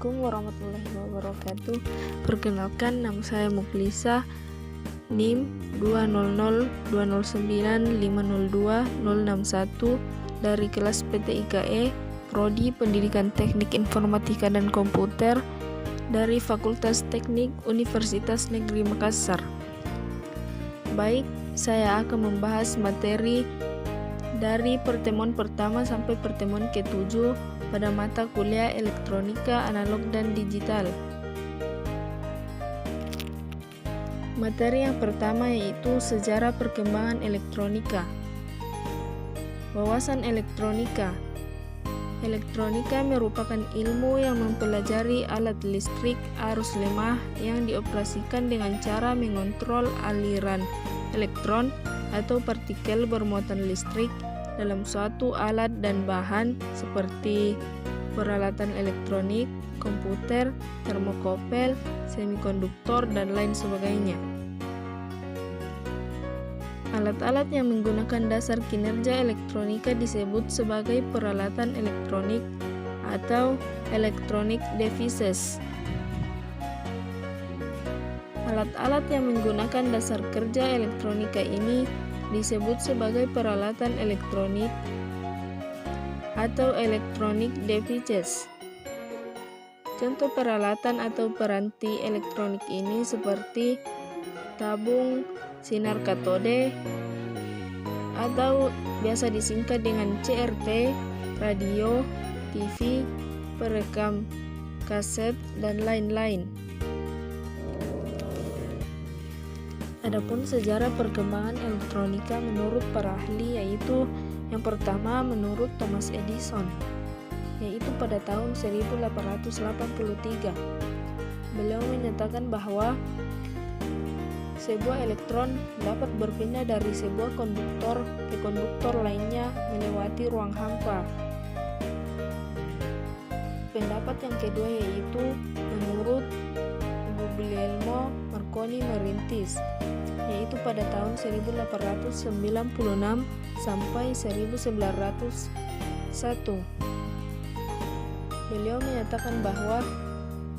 Assalamualaikum warahmatullahi wabarakatuh. Perkenalkan, nama saya Mukhlisa, NIM 2002095020061 dari kelas PTIKE, Prodi Pendidikan Teknik Informatika dan Komputer dari Fakultas Teknik Universitas Negeri Makassar. Baik, saya akan membahas materi dari pertemuan pertama sampai pertemuan ke-7 pada mata kuliah elektronika analog dan digital. Materi yang pertama yaitu sejarah perkembangan elektronika. Wawasan elektronika. Elektronika merupakan ilmu yang mempelajari alat listrik arus lemah yang dioperasikan dengan cara mengontrol aliran elektron atau partikel bermuatan listrik dalam suatu alat dan bahan seperti peralatan elektronik, komputer, termokopel, semikonduktor, dan lain sebagainya. Alat-alat yang menggunakan dasar kinerja elektronika disebut sebagai peralatan elektronik atau electronic devices. Alat-alat yang menggunakan dasar kerja elektronika ini disebut sebagai peralatan elektronik atau electronic devices. Contoh peralatan atau peranti elektronik ini seperti tabung, sinar katode atau biasa disingkat dengan CRT, radio, TV, perekam kaset, dan lain-lain. Adapun sejarah perkembangan elektronika menurut para ahli yaitu yang pertama menurut Thomas Edison, yaitu pada tahun 1883. Beliau menyatakan bahwa sebuah elektron dapat berpindah dari sebuah konduktor ke konduktor lainnya melewati ruang hampa. Pendapat yang kedua yaitu menurut Guglielmo Marconi merintis, yaitu pada tahun 1896 sampai 1901. Beliau menyatakan bahwa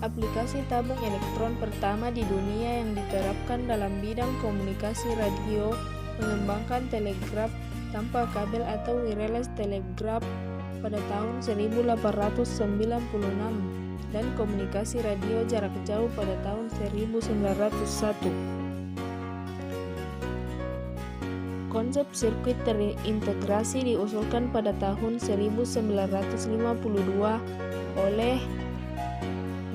aplikasi tabung elektron pertama di dunia yang diterapkan dalam bidang komunikasi radio mengembangkan telegraf tanpa kabel atau wireless telegraph pada tahun 1896 dan komunikasi radio jarak jauh pada tahun 1901. Konsep sirkuit terintegrasi diusulkan pada tahun 1952 oleh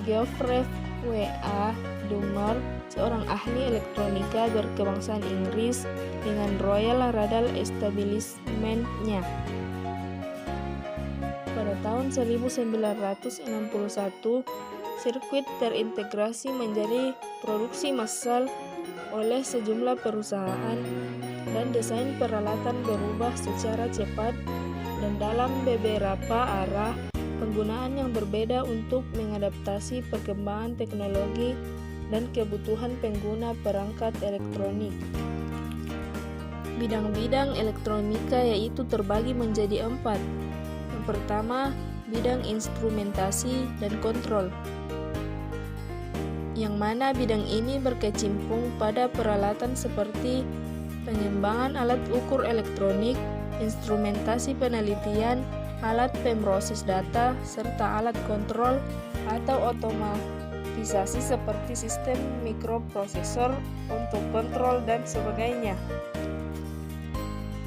Geoffrey W.A. Dummer, seorang ahli elektronika berkebangsaan Inggris dengan Royal Radar Establishment-nya. Pada tahun 1961, sirkuit terintegrasi menjadi produksi massal oleh sejumlah perusahaan dan desain peralatan berubah secara cepat dan dalam beberapa arah penggunaan yang berbeda untuk mengadaptasi perkembangan teknologi dan kebutuhan pengguna perangkat elektronik. Bidang-bidang elektronika yaitu terbagi menjadi 4. Yang pertama, bidang instrumentasi dan kontrol, yang mana bidang ini berkecimpung pada peralatan seperti pengembangan alat ukur elektronik, instrumentasi penelitian, alat pemroses data, serta alat kontrol atau otomatisasi seperti sistem mikroprosesor untuk kontrol dan sebagainya.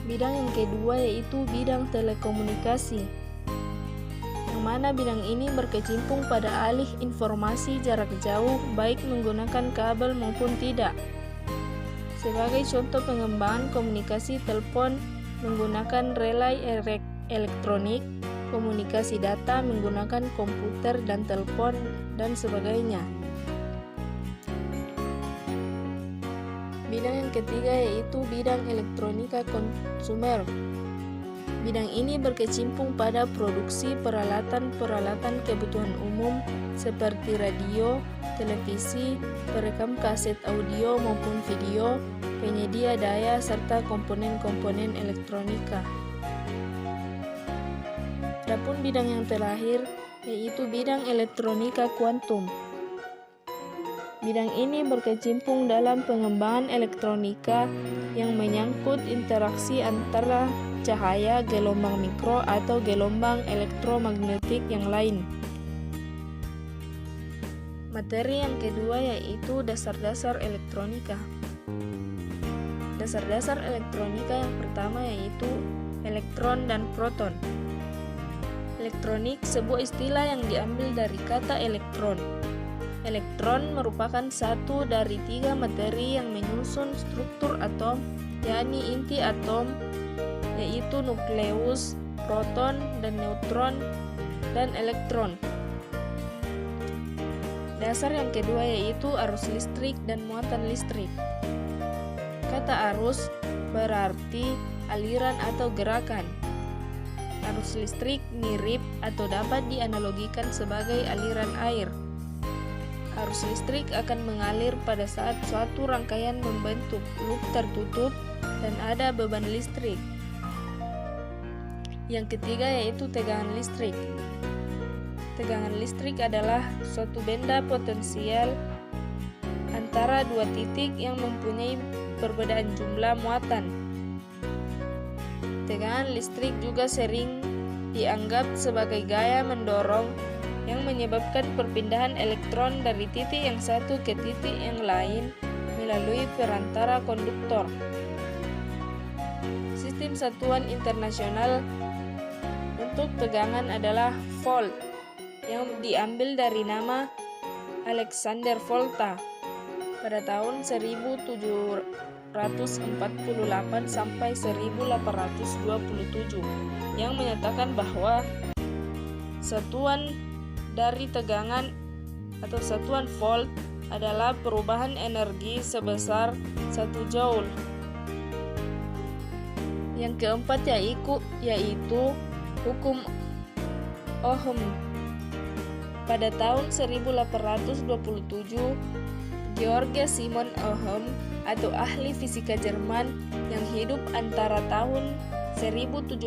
Bidang yang kedua yaitu bidang telekomunikasi, yang mana bidang ini berkecimpung pada alih informasi jarak jauh baik menggunakan kabel maupun tidak. Sebagai contoh pengembangan komunikasi telepon menggunakan relay elektronik, komunikasi data menggunakan komputer dan telepon, dan sebagainya. Bidang yang ketiga yaitu bidang elektronika konsumer. Bidang ini berkecimpung pada produksi peralatan-peralatan kebutuhan umum seperti radio, televisi, perekam kaset audio maupun video, penyedia daya, serta komponen-komponen elektronika. Adapun bidang yang terakhir yaitu bidang elektronika kuantum. Bidang ini berkecimpung dalam pengembangan elektronika yang menyangkut interaksi antara cahaya, gelombang mikro, atau gelombang elektromagnetik yang lain. Materi yang kedua yaitu dasar-dasar elektronika. Dasar-dasar elektronika yang pertama yaitu elektron dan proton. Elektronik sebuah istilah yang diambil dari kata elektron. Elektron merupakan satu dari 3 materi yang menyusun struktur atom, yakni inti atom, yaitu nukleus, proton, dan neutron, dan elektron. Dasar yang kedua yaitu arus listrik dan muatan listrik. Kata arus berarti aliran atau gerakan. Arus listrik mirip atau dapat dianalogikan sebagai aliran air. Arus listrik akan mengalir pada saat suatu rangkaian membentuk loop tertutup dan ada beban listrik. Yang ketiga yaitu tegangan listrik. Tegangan listrik adalah suatu benda potensial antara 2 titik yang mempunyai perbedaan jumlah muatan. Tegangan listrik juga sering dianggap sebagai gaya mendorong yang menyebabkan perpindahan elektron dari titik yang satu ke titik yang lain melalui perantara konduktor. Sistem satuan internasional untuk tegangan adalah volt, yang diambil dari nama Alexander Volta pada tahun 1748 sampai 1827, yang menyatakan bahwa satuan dari tegangan atau satuan volt adalah perubahan energi sebesar 1 joule. Yang keempat yaitu hukum Ohm. Pada tahun 1827, George Simon Ohm atau ahli fisika Jerman yang hidup antara tahun 1787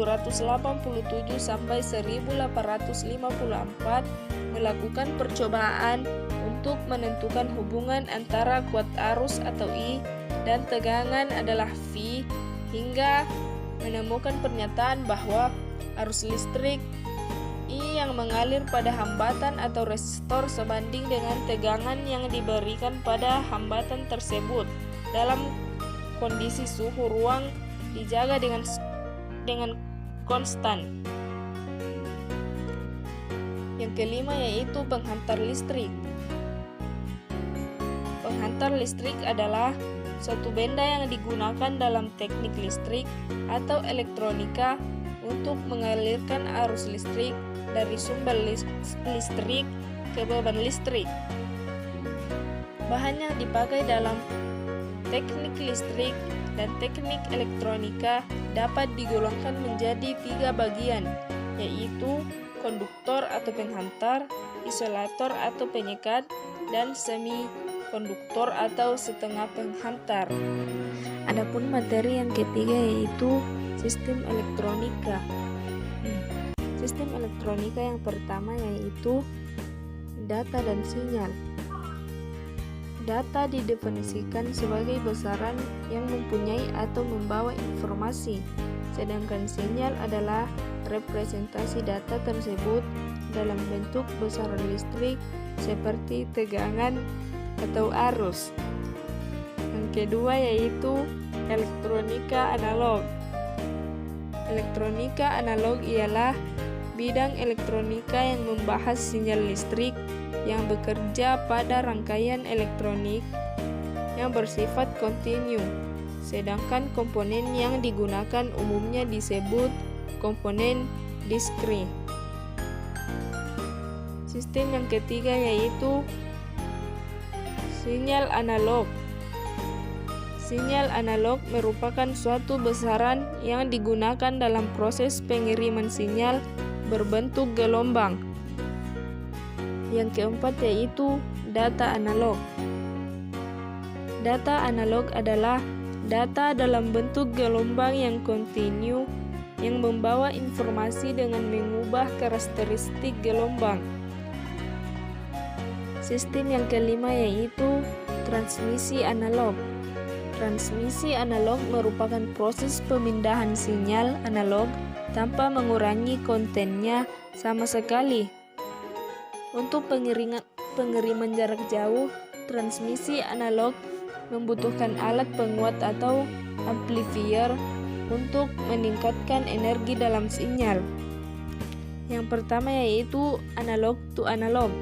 sampai 1854 melakukan percobaan untuk menentukan hubungan antara kuat arus atau I dan tegangan adalah V, hingga menemukan pernyataan bahwa arus listrik I yang mengalir pada hambatan atau resistor sebanding dengan tegangan yang diberikan pada hambatan tersebut dalam kondisi suhu ruang dijaga dengan konstan. Yang kelima yaitu penghantar listrik. Penghantar listrik adalah suatu benda yang digunakan dalam teknik listrik atau elektronika untuk mengalirkan arus listrik dari sumber listrik ke beban listrik. Bahan yang dipakai dalam teknik listrik dan teknik elektronika dapat digolongkan menjadi 3 bagian, yaitu konduktor atau penghantar, isolator atau penyekat, dan semikonduktor atau setengah penghantar. Adapun materi yang ketiga yaitu sistem elektronika. Sistem elektronika yang pertama yaitu data dan sinyal. Data didefinisikan sebagai besaran yang mempunyai atau membawa informasi, sedangkan sinyal adalah representasi data tersebut dalam bentuk besaran listrik seperti tegangan atau arus. Yang kedua yaitu elektronika analog. Elektronika analog ialah bidang elektronika yang membahas sinyal listrik yang bekerja pada rangkaian elektronik yang bersifat kontinu, sedangkan komponen yang digunakan umumnya disebut komponen diskret. Sistem yang ketiga yaitu sinyal analog. Sinyal analog merupakan suatu besaran yang digunakan dalam proses pengiriman sinyal berbentuk gelombang. Yang keempat yaitu data analog. Data analog adalah data dalam bentuk gelombang yang kontinu yang membawa informasi dengan mengubah karakteristik gelombang. Sistem yang kelima yaitu transmisi analog. Transmisi analog merupakan proses pemindahan sinyal analog tanpa mengurangi kontennya sama sekali. Untuk pengiriman jarak jauh, transmisi analog membutuhkan alat penguat atau amplifier untuk meningkatkan energi dalam sinyal. Yang pertama yaitu analog to analog.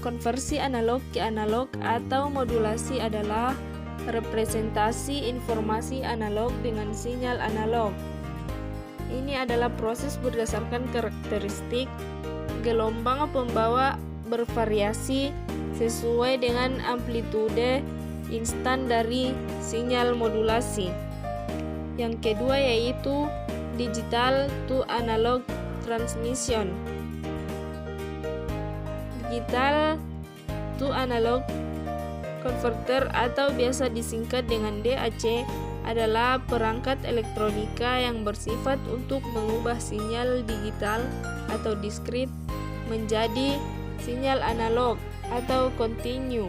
Konversi analog ke analog atau modulasi adalah representasi informasi analog dengan sinyal analog. Ini adalah proses berdasarkan karakteristik gelombang pembawa bervariasi sesuai dengan amplitude instan dari sinyal modulasi. Yang kedua yaitu digital to analog transmission. Digital to analog converter atau biasa disingkat dengan DAC adalah perangkat elektronika yang bersifat untuk mengubah sinyal digital atau diskrit menjadi sinyal analog atau kontinu.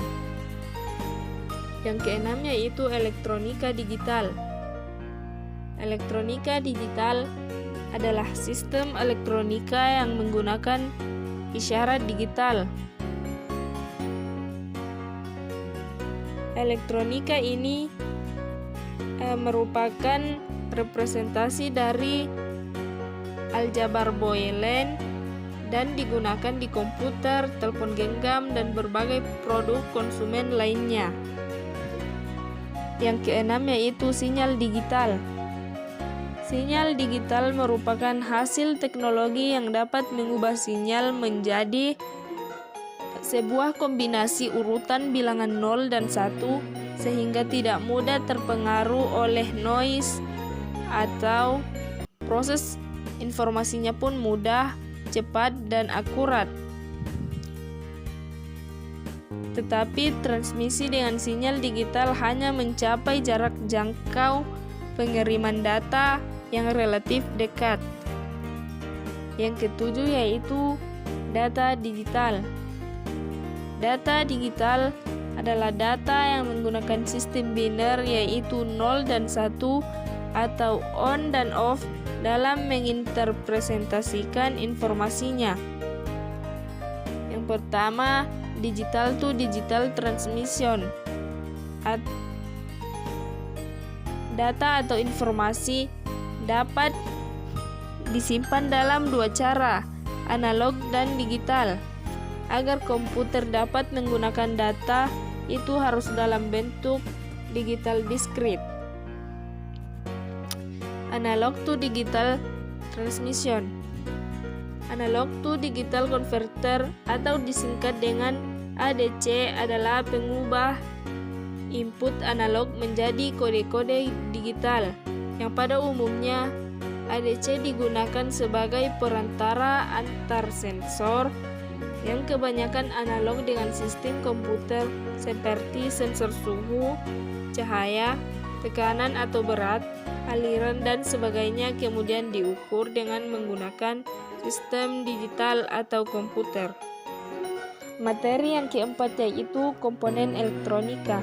Yang keenam yaitu elektronika digital. Elektronika digital adalah sistem elektronika yang menggunakan isyarat digital. Elektronika ini merupakan representasi dari aljabar Boolean dan digunakan di komputer, telepon genggam, dan berbagai produk konsumen lainnya. Yang keenam yaitu sinyal digital. Sinyal digital merupakan hasil teknologi yang dapat mengubah sinyal menjadi sebuah kombinasi urutan bilangan 0 dan 1 sehingga tidak mudah terpengaruh oleh noise atau proses informasinya pun mudah, cepat, dan akurat. Tetapi transmisi dengan sinyal digital hanya mencapai jarak jangkau pengiriman data yang relatif dekat. Yang ketujuh yaitu data digital. Data digital adalah data yang menggunakan sistem biner yaitu 0 dan 1 atau on dan off dalam menginterpretasikan informasinya. Yang pertama, digital to digital transmission. Data atau informasi dapat disimpan dalam dua cara, analog dan digital. Agar komputer dapat menggunakan data, itu harus dalam bentuk digital diskrit. Analog to digital transmission. Analog to digital converter atau disingkat dengan ADC adalah pengubah input analog menjadi kode-kode digital, yang pada umumnya ADC digunakan sebagai perantara antar sensor yang kebanyakan analog dengan sistem komputer seperti sensor suhu, cahaya, tekanan atau berat, aliran dan sebagainya kemudian diukur dengan menggunakan sistem digital atau komputer. Materi yang keempat yaitu komponen elektronika.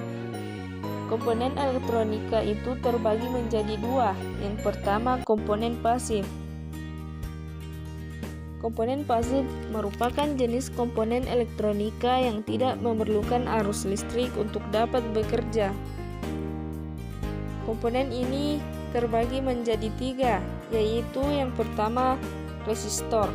Komponen elektronika itu terbagi menjadi dua. Yang pertama, komponen pasif. Komponen pasif merupakan jenis komponen elektronika yang tidak memerlukan arus listrik untuk dapat bekerja. Komponen ini terbagi menjadi tiga, yaitu yang pertama, resistor.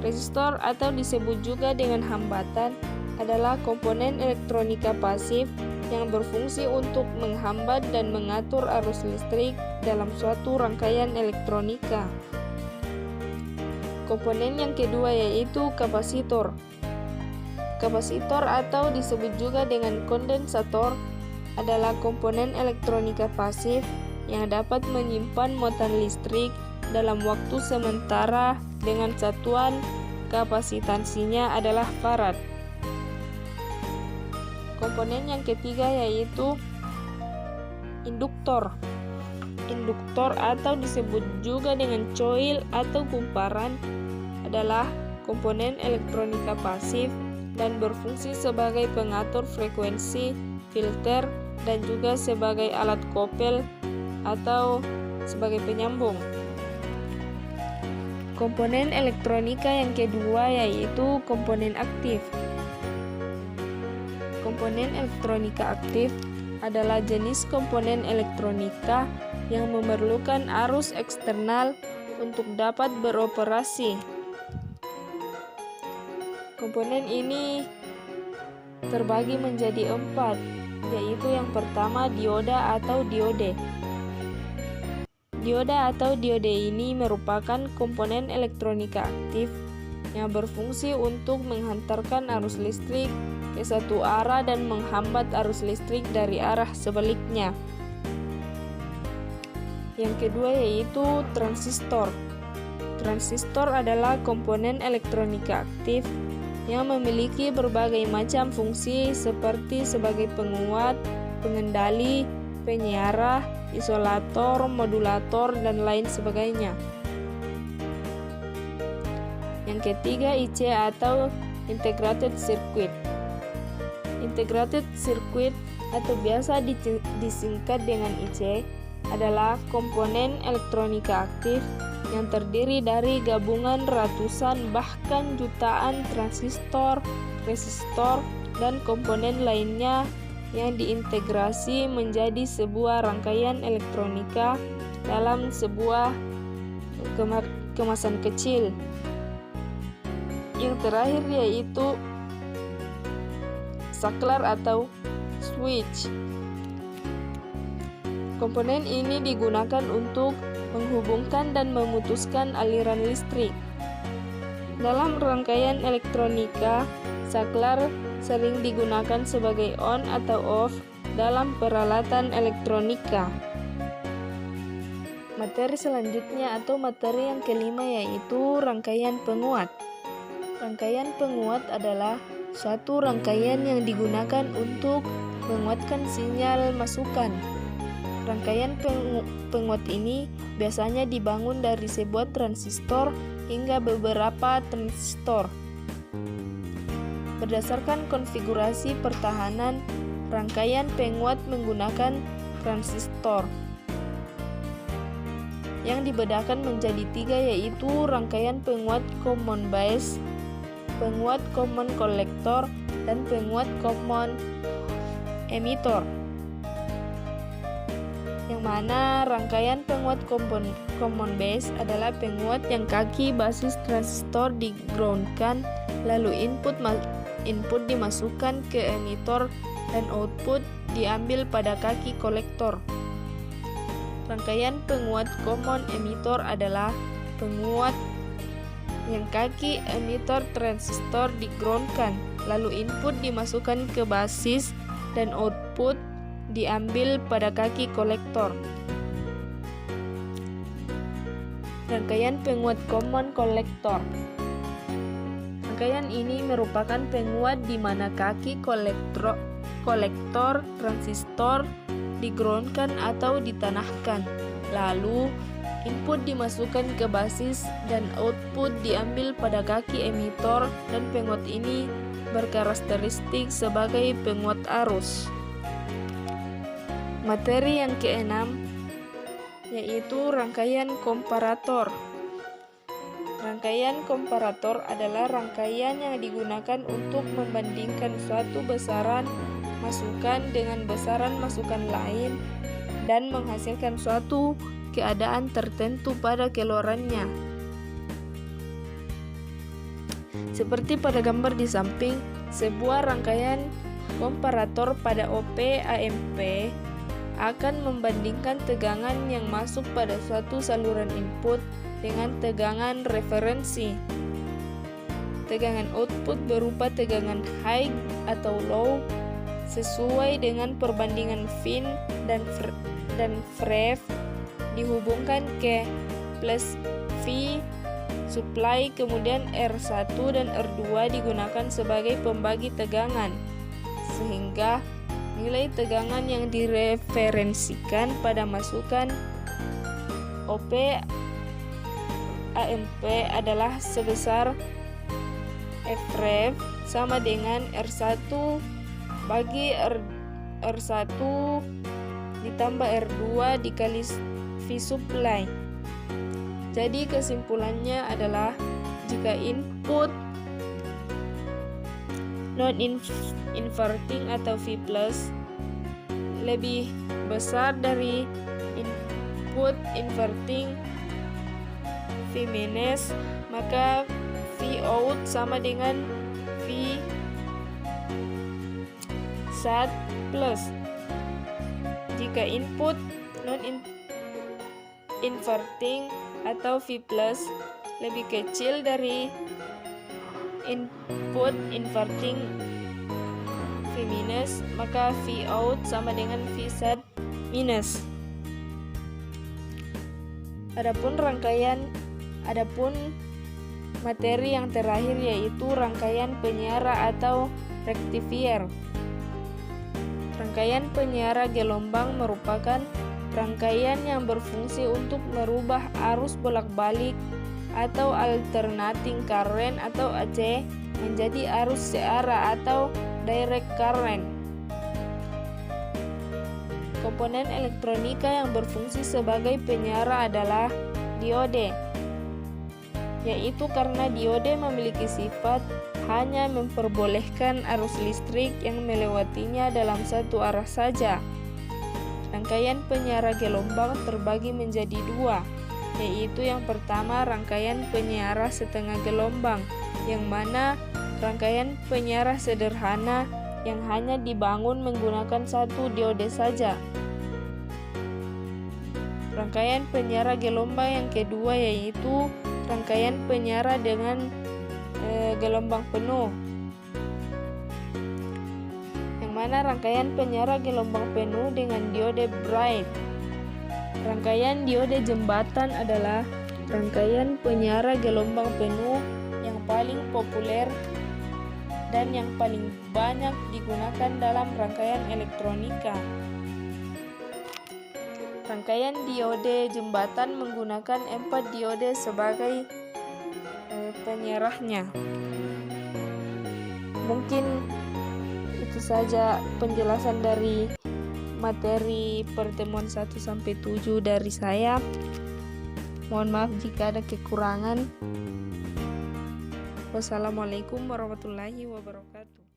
Resistor atau disebut juga dengan hambatan adalah komponen elektronika pasif yang berfungsi untuk menghambat dan mengatur arus listrik dalam suatu rangkaian elektronika. Komponen yang kedua yaitu kapasitor. Kapasitor atau disebut juga dengan kondensator adalah komponen elektronika pasif yang dapat menyimpan muatan listrik dalam waktu sementara dengan satuan kapasitansinya adalah farad. Komponen yang ketiga yaitu induktor. induktor atau disebut juga dengan coil atau kumparan adalah komponen elektronika pasif dan berfungsi sebagai pengatur frekuensi, filter, dan juga sebagai alat kopel atau sebagai penyambung. Komponen elektronika yang kedua yaitu komponen aktif. Komponen elektronika aktif adalah jenis komponen elektronika yang memerlukan arus eksternal untuk dapat beroperasi. Komponen ini terbagi menjadi 4, yaitu yang pertama dioda atau diode. Dioda atau diode ini merupakan komponen elektronika aktif yang berfungsi untuk menghantarkan arus listrik ke satu arah dan menghambat arus listrik dari arah sebaliknya. Yang kedua yaitu transistor. Transistor adalah komponen elektronika aktif yang memiliki berbagai macam fungsi seperti sebagai penguat, pengendali, penyiarah, isolator, modulator, dan lain sebagainya. Yang ketiga IC atau integrated circuit. Integrated circuit atau biasa disingkat dengan IC adalah komponen elektronika aktif yang terdiri dari gabungan ratusan bahkan jutaan transistor, resistor, dan komponen lainnya yang diintegrasi menjadi sebuah rangkaian elektronika dalam sebuah kemasan kecil. Yang terakhir yaitu saklar atau switch. Komponen ini digunakan untuk menghubungkan dan memutuskan aliran listrik. Dalam rangkaian elektronika, saklar sering digunakan sebagai on atau off dalam peralatan elektronika. Materi selanjutnya atau materi yang kelima yaitu rangkaian penguat. Rangkaian penguat adalah suatu rangkaian yang digunakan untuk menguatkan sinyal masukan. Rangkaian penguat ini biasanya dibangun dari sebuah transistor hingga beberapa transistor. Berdasarkan konfigurasi pertahanan, rangkaian penguat menggunakan transistor yang dibedakan menjadi 3 yaitu rangkaian penguat common base, penguat common collector, dan penguat common emitter. Yang mana rangkaian penguat common base adalah penguat yang kaki basis transistor di-groundkan, lalu input dimasukkan ke emitter dan output diambil pada kaki kolektor. Rangkaian penguat common emitter adalah penguat yang kaki emitter transistor di-groundkan, lalu input dimasukkan ke basis dan output diambil pada kaki kolektor. Rangkaian penguat common collector. Rangkaian ini merupakan penguat di mana kaki kolektor transistor di-groundkan atau ditanahkan, lalu input dimasukkan ke basis dan output diambil pada kaki emitter, dan penguat ini berkarakteristik sebagai penguat arus. Materi yang keenam yaitu rangkaian komparator. Rangkaian komparator adalah rangkaian yang digunakan untuk membandingkan suatu besaran masukan dengan besaran masukan lain dan menghasilkan suatu keadaan tertentu pada keluarannya. Seperti pada gambar di samping, sebuah rangkaian komparator pada OP-AMP akan membandingkan tegangan yang masuk pada suatu saluran input dengan tegangan referensi. Tegangan output berupa tegangan high atau low sesuai dengan perbandingan VIN dan FREV dihubungkan ke plus V supply, kemudian R1 dan R2 digunakan sebagai pembagi tegangan, sehingga nilai tegangan yang direferensikan pada masukan OP AMP adalah sebesar Fref sama dengan R1 bagi R1 ditambah R2 dikali V supply. Jadi kesimpulannya adalah jika input non-inverting atau V plus lebih besar dari input inverting V minus, maka V out sama dengan V sat plus. Jika input non-inverting atau V plus lebih kecil dari input inverting V minus, maka V out sama dengan V sat minus. Adapun materi yang terakhir yaitu rangkaian penyiara atau rectifier. Rangkaian penyiara gelombang merupakan rangkaian yang berfungsi untuk merubah arus bolak-balik atau alternating current atau AC menjadi arus searah atau direct current. Komponen elektronika yang berfungsi sebagai penyiara adalah diode, yaitu karena diode memiliki sifat hanya memperbolehkan arus listrik yang melewatinya dalam satu arah saja. Rangkaian penyiara gelombang terbagi menjadi dua, yaitu yang pertama rangkaian penyiara setengah gelombang, yang mana rangkaian penyiara sederhana yang hanya dibangun menggunakan satu diode saja. Rangkaian penyiara gelombang yang kedua yaitu rangkaian penyiara dengan gelombang penuh, yang mana rangkaian penyiara gelombang penuh dengan diode bright. Rangkaian diode jembatan adalah rangkaian penyiara gelombang penuh yang paling populer dan yang paling banyak digunakan dalam rangkaian elektronika. Rangkaian diode jembatan menggunakan 4 diode sebagai penyerahnya. Mungkin itu saja penjelasan dari materi pertemuan 1-7 dari saya. Mohon maaf jika ada kekurangan. Wassalamualaikum warahmatullahi wabarakatuh.